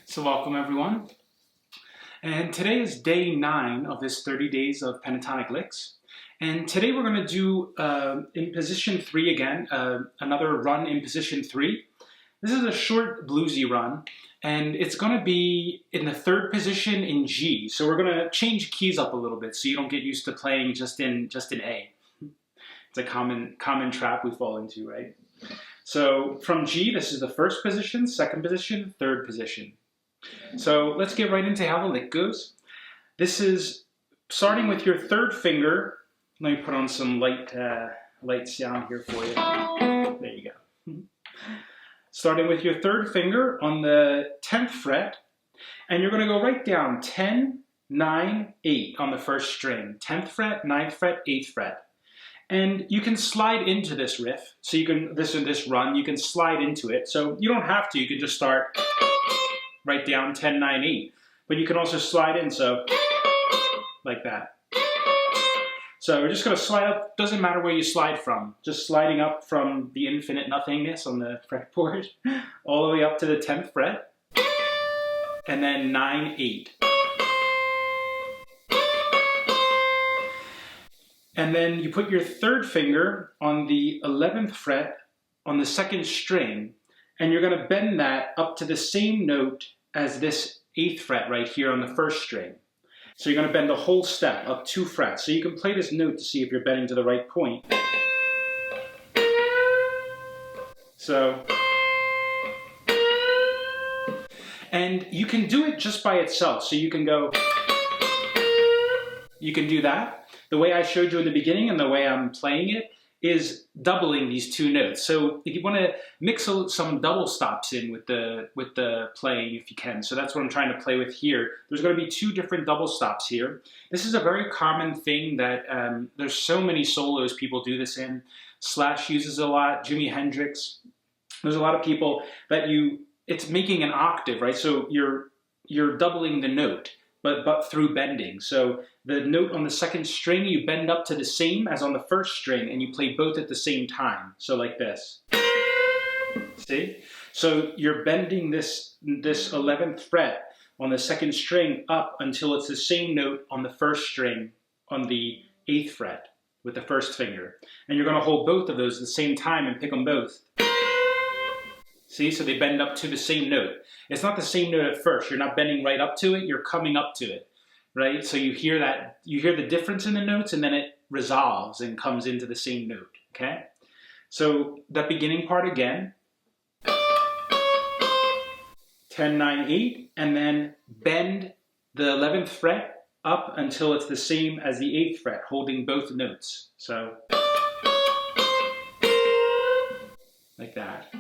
So welcome everyone. And today is day 9 of this 30 days of pentatonic licks. And today we're going to do in position 3 again, another run in position 3. This is a short bluesy run, and it's going to be in the 3rd position in G. So we're going to change keys up a little bit so you don't get used to playing just in A. It's a common trap we fall into, right? So from G, this is the 1st position, 2nd position, 3rd position. So let's get right into how the lick goes. This is starting with your 3rd finger. Let me put on some light sound here for you. There you go. Starting with your 3rd finger on the 10th fret, and you're going to go right down 10, 9, 8 on the 1st string. 10th fret, 9th fret, 8th fret. And you can slide into this riff. So you can, this run, you can slide into it. So you don't have to, you can just start right down 10, 9, 8. But you can also slide in, so like that. So we're just going to slide up, doesn't matter where you slide from, just sliding up from the infinite nothingness on the fretboard, all the way up to the 10th fret, and then 9, 8. And then you put your 3rd finger on the 11th fret on the 2nd string, and you're going to bend that up to the same note as this 8th fret right here on the 1st string. So you're going to bend the whole step up 2 frets. So you can play this note to see if you're bending to the right point. So, and you can do it just by itself. So you can go, you can do that. The way I showed you in the beginning and the way I'm playing it is doubling these 2 notes. So if you want to mix some double stops in with the playing if you can. So that's what I'm trying to play with here. There's going to be 2 different double stops here. This is a very common thing that there's so many solos people do this in. Slash uses a lot, Jimi Hendrix. There's a lot of people that it's making an octave, right? So you're doubling the note, but through bending. So the note on the 2nd string, you bend up to the same as on the 1st string, and you play both at the same time. So like this. See? So you're bending this 11th fret on the 2nd string up until it's the same note on the 1st string on the 8th fret with the 1st finger. And you're going to hold both of those at the same time and pick them both. See, so they bend up to the same note. It's not the same note at first. You're not bending right up to it. You're coming up to it, right? So you hear that, you hear the difference in the notes, and then it resolves and comes into the same note, okay? So that beginning part again, 10, 9, 8, and then bend the 11th fret up until it's the same as the 8th fret, holding both notes. So, like that.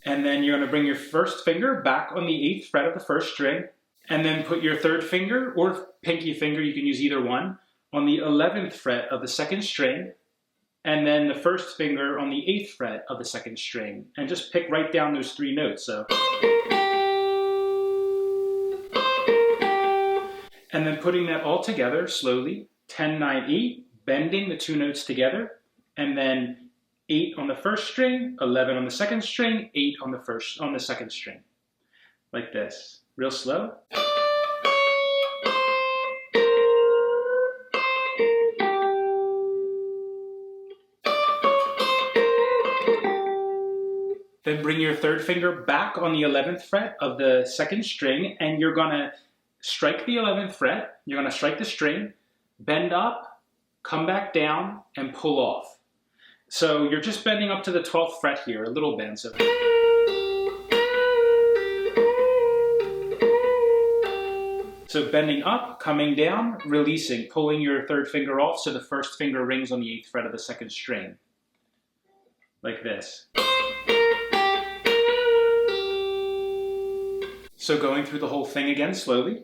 And then you're going to bring your 1st finger back on the 8th fret of the 1st string, and then put your 3rd finger, or pinky finger, you can use either one, on the 11th fret of the 2nd string, and then the 1st finger on the 8th fret of the 2nd string, and just pick right down those 3 notes. So, and then putting that all together slowly, 10, 9, 8, bending the 2 notes together, and then 8 on the 1st string, 11 on the 2nd string, 8 on the 2nd string. Like this. Real slow. Then bring your 3rd finger back on the 11th fret of the 2nd string, and you're going to strike the 11th fret, you're going to strike the string, bend up, come back down, and pull off. So you're just bending up to the 12th fret here, a little bend. So, bending up, coming down, releasing, pulling your 3rd finger off so the 1st finger rings on the 8th fret of the 2nd string. Like this. So going through the whole thing again slowly.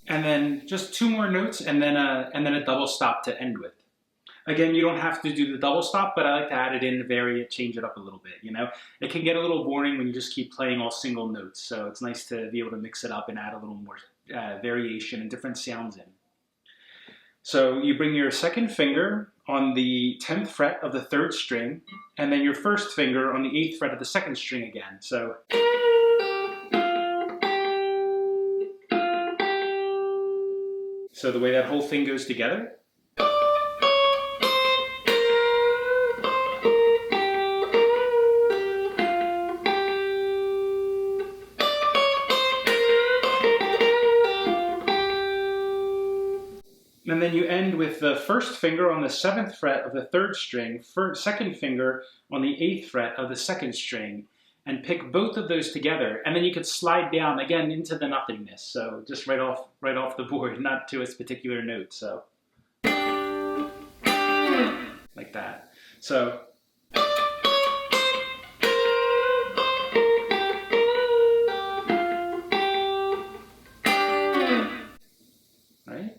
And then just 2 more notes, and then a double stop to end with. Again, you don't have to do the double stop, but I like to add it in to vary it, change it up a little bit, you know? It can get a little boring when you just keep playing all single notes, so it's nice to be able to mix it up and add a little variation and different sounds in. So you bring your second finger on the 10th fret of the 3rd string, and then your first finger on the 8th fret of the 2nd string again. So the way that whole thing goes together. And then you end with the first finger on the 7th fret of the 3rd string, second finger on the 8th fret of the 2nd string, and pick both of those together. And then you could slide down again into the nothingness. So just right off the board, not to a particular note. So like that. So. Right?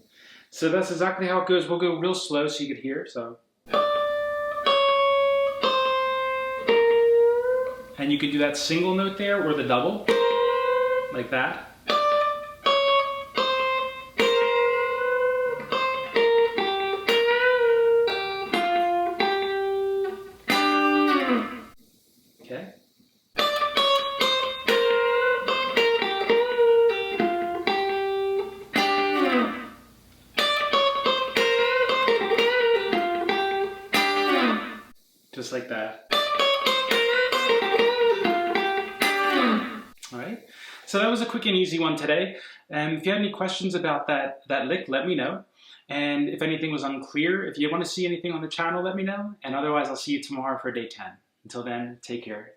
So that's exactly how it goes. We'll go real slow so you could hear. So. And you could do that single note there or the double, like that. Okay. Just like that. All right, so that was a quick and easy one today. If you have any questions about that lick, let me know. And if anything was unclear, if you want to see anything on the channel, let me know. And otherwise, I'll see you tomorrow for day 10. Until then, take care.